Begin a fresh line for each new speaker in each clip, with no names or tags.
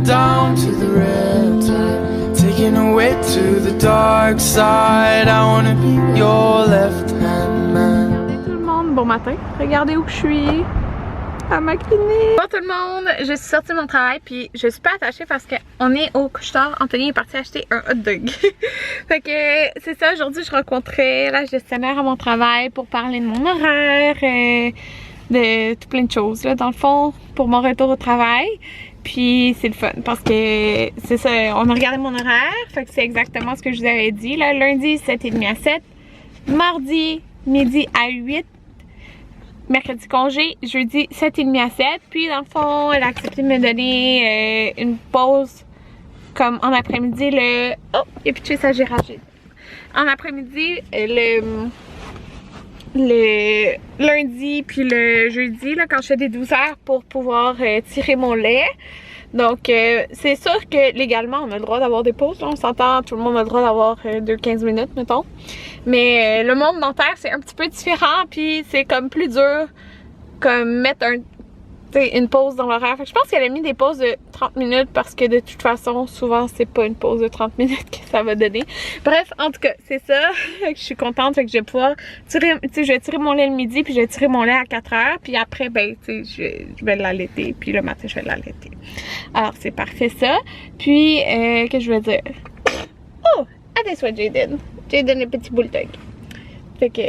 down to the riptide, taking away to the dark side. I wanna be your left hand man.
Salut tout le monde, bon matin. Regardez où je suis. À ma clinique. Bonjour tout le monde, je suis sortie de mon travail puis je suis pas attachée parce qu'on est au couche-tard. Anthony est parti acheter un hot dog. Fait que c'est ça, aujourd'hui je rencontrais la gestionnaire à mon travail pour parler de mon horaire, de tout plein de choses là, dans le fond, pour mon retour au travail. Puis c'est le fun parce que c'est ça, on a regardé mon horaire, fait que c'est exactement ce que je vous avais dit là. Lundi 7h30 à 7, mardi midi à 8, mercredi congé, jeudi 7h30 à 7. Puis dans le fond, elle a accepté de me donner une pause comme en après-midi le... Oh, il a pitché sa géragée. En après-midi, le lundi puis le jeudi, là, quand je fais des 12 heures pour pouvoir tirer mon lait. Donc, c'est sûr que légalement, on a le droit d'avoir des pauses. Là. On s'entend, tout le monde a le droit d'avoir 15 minutes, mettons. Mais le monde dentaire, c'est un petit peu différent. Puis, c'est comme plus dur, comme mettre une pause dans l'horaire. Fait que je pense qu'elle a mis des pauses de 30 minutes parce que de toute façon, souvent, c'est pas une pause de 30 minutes que ça va donner. Bref, en tout cas, c'est ça. Fait que je suis contente. Fait que je vais pouvoir tirer, je vais tirer mon lait le midi puis je vais tirer mon lait à 4 heures. Puis après, ben, je vais l'allaiter. Puis le matin, je vais l'allaiter. Alors, c'est parfait ça. Puis, qu'est-ce que je veux dire? Oh! À des souhaits, Jaden. Jaden, le petit bulldog. Fait que,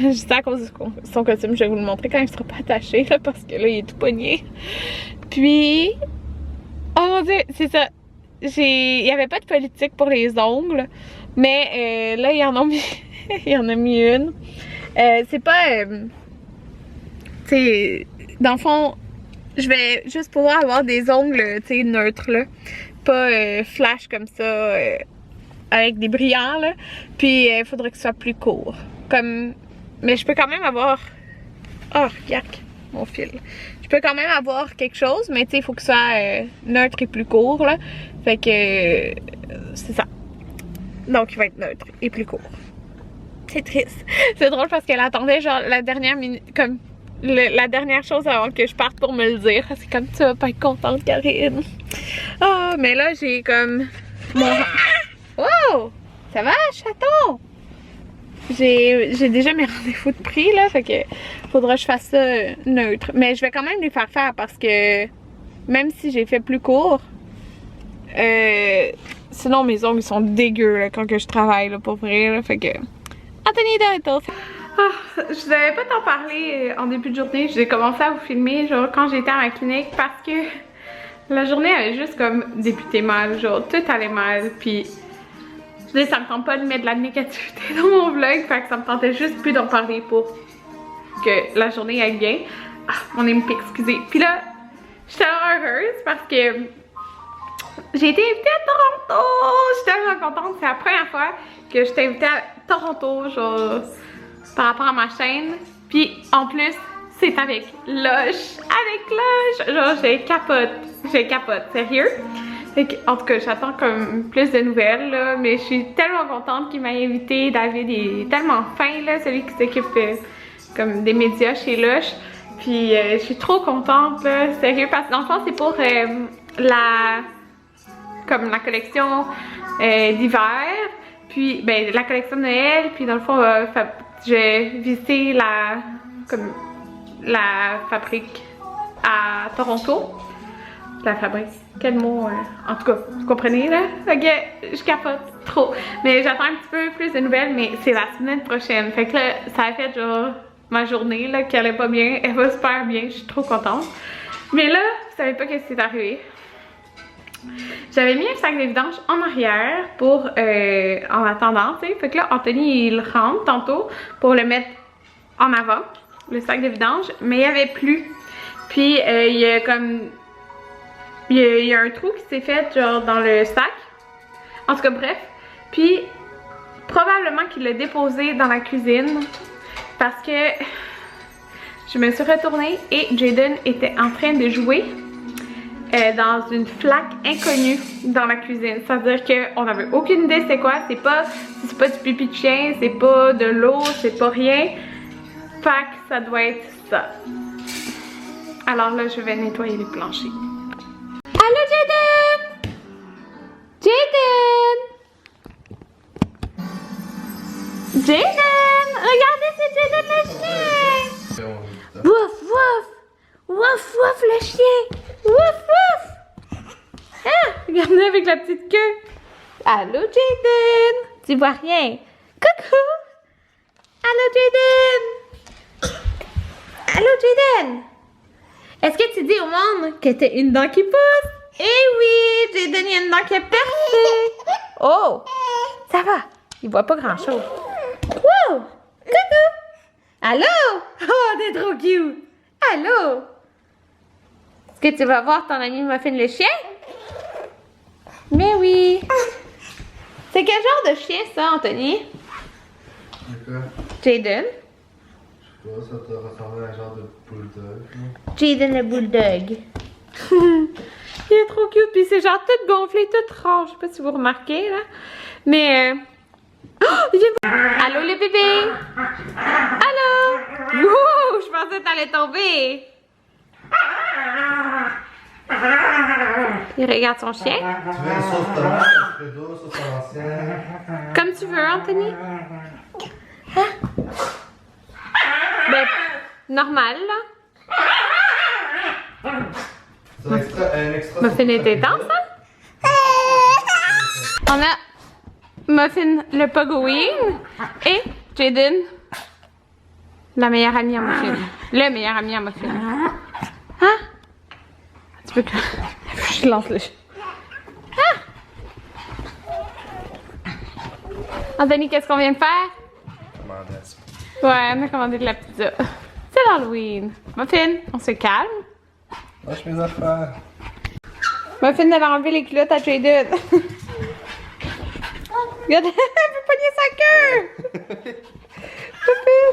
juste à cause de son costume, je vais vous le montrer quand il sera pas attaché, là, parce que là, il est tout pogné. Puis, oh mon dieu, c'est ça. Il y avait pas de politique pour les ongles, mais là, il en a mis, il en a mis une. C'est pas, tu sais, dans le fond, je vais juste pouvoir avoir des ongles, tu sais, neutres, là. Pas flash comme ça, avec des brillants, là. Puis, il faudrait que ce soit plus court. Comme, mais je peux quand même avoir... Oh, regarde mon fil. Je peux quand même avoir quelque chose, mais tu sais, il faut que ce soit neutre et plus court, là. Fait que, c'est ça. Donc, il va être neutre et plus court. C'est triste. C'est drôle parce qu'elle attendait, genre, la dernière minute, comme, la dernière chose avant que je parte pour me le dire. C'est comme, tu vas pas être contente, Karine. Oh, mais là, j'ai comme... Mon... Wow! Ça va, chaton? J'ai déjà mes rendez-vous de prix là, fait que faudra que je fasse ça neutre. Mais je vais quand même les faire parce que même si j'ai fait plus court, sinon mes ongles sont dégueux là, quand que je travaille là, pour vrai là, fait que... Anthony Dental! Je vous avais pas tant parlé en début de journée, j'ai commencé à vous filmer genre quand j'étais à ma clinique parce que la journée avait juste comme débuté mal, genre tout allait mal, puis... Ça me tente pas de mettre de la négativité dans mon vlog, fait que ça me tentait juste plus d'en parler pour que la journée aille bien. Ah, mon MP, excusez. Puis là, j'étais heureuse parce que j'ai été invitée à Toronto. Je suis tellement contente, c'est la première fois que j'étais invitée à Toronto, genre par rapport à ma chaîne. Puis en plus, c'est avec Lush. Avec Lush! Genre, j'ai capote, sérieux. En tout cas, j'attends comme plus de nouvelles, là, mais je suis tellement contente qu'il m'a invité. David est tellement fin, là, celui qui s'occupe comme des médias chez Lush. Puis je suis trop contente, là, sérieux, parce que dans le fond, c'est pour la collection d'hiver, puis ben la collection de Noël, puis dans le fond, je vais visiter la fabrique à Toronto. La fabrique. Quel mot, en tout cas, vous comprenez là? Ok, je capote trop. Mais j'attends un petit peu plus de nouvelles, mais c'est la semaine prochaine. Fait que là, ça a fait genre ma journée là, qui allait pas bien. Elle va super bien, je suis trop contente. Mais là, vous savez pas ce qui est arrivé. J'avais mis un sac de vidange en arrière pour, en attendant, tu sais. Fait que là, Anthony, il rentre tantôt pour le mettre en avant, le sac de vidange. Mais il y avait plus. Puis, il y a comme... Il y a un trou qui s'est fait genre dans le sac. En tout cas bref. Puis probablement qu'il l'a déposé dans la cuisine. Parce que je me suis retournée et Jaden était en train de jouer dans une flaque inconnue dans la cuisine. C'est-à-dire qu'on n'avait aucune idée c'est quoi. C'est pas du pipi de chien, c'est pas de l'eau, c'est pas rien. Fait que ça doit être ça. Alors là je vais nettoyer les planchers. Allô Jaden! Jaden! Regardez, c'est Jaden le chien! Wouf, wouf! Wouf, wouf, le chien! Wouf, wouf! Ah! Regardez avec la petite queue! Allô, Jaden! Tu vois rien? Coucou! Allô, Jaden! Allô, Jaden! Est-ce que tu dis au monde que t'as une dent qui pousse? Eh oui! Jaden, il y a une dent qui est percée! Oh! Ça va! Il voit pas grand-chose. Wow! Coucou! Allô? Oh, t'es trop cute! Allô? Est-ce que tu vas voir ton ami Muffin le chien? Mais oui! C'est quel genre de chien ça, Anthony? Jaden?
Je sais pas, ça te ressemble à un genre de bulldog.
Jaden le bulldog. Il est trop cute, puis c'est genre tout gonflé, tout rare. Je sais pas si vous remarquez là. Mais oh, il vient de... Allô le bébé? Allô? Wouh! Je pensais que t'allais tomber. Il regarde son chien.
Tu veux une sauce tomate, un peu d'eau, sauce à l'ancienne?
Comme tu veux, Anthony. Hein? Ben, normal, là.
C'est un extra.
Muffin est intense, hein? On a Muffin le Pugwing et Jaden, la meilleure amie à Muffin. Le meilleur ami à Muffin. Hein? Tu peux que... Je lance le chat. Ah! Anthony, qu'est-ce qu'on vient de faire? Ouais, on a commandé de la pizza. C'est l'Halloween. Muffin, on se calme.
Lâche mes affaires.
Muffin, elle a enlevé les culottes à Jaden. Regarde, elle peut pogner sa queue. Muffin.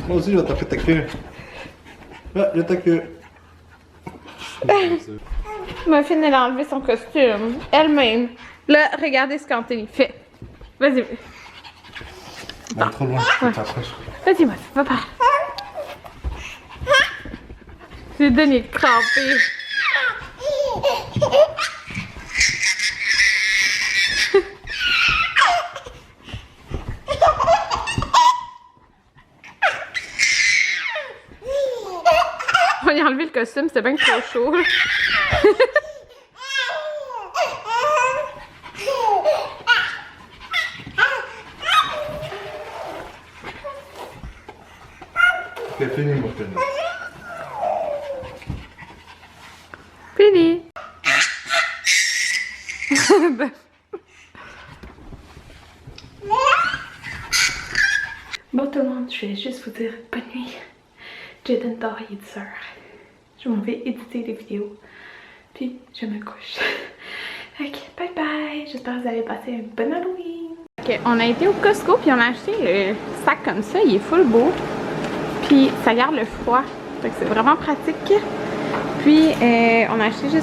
Moi aussi, je vais taper ta queue. Ah, il y a ta queue.
Muffin, elle a enlevé son costume. Elle-même. Là, regardez ce qu'Anthony fait. Vas-y.
Bon, trop loin, je t'approche.
Vas-y, Muffin, va par. J'ai donné de crampé. On va y enlever le costume, c'était bien trop chaud.
C'est fini, mon fini.
Fini. Bon tout le monde, je vais juste vous dire bonne nuit. Jaden dort, il est sœur. Je m'en vais éditer les vidéos. Puis je me couche. Ok, bye bye. J'espère que vous avez passé un bon Halloween. Ok, on a été au Costco puis on a acheté le sac comme ça. Il est full beau. Puis ça garde le froid. Donc c'est vraiment pratique. Puis on a acheté juste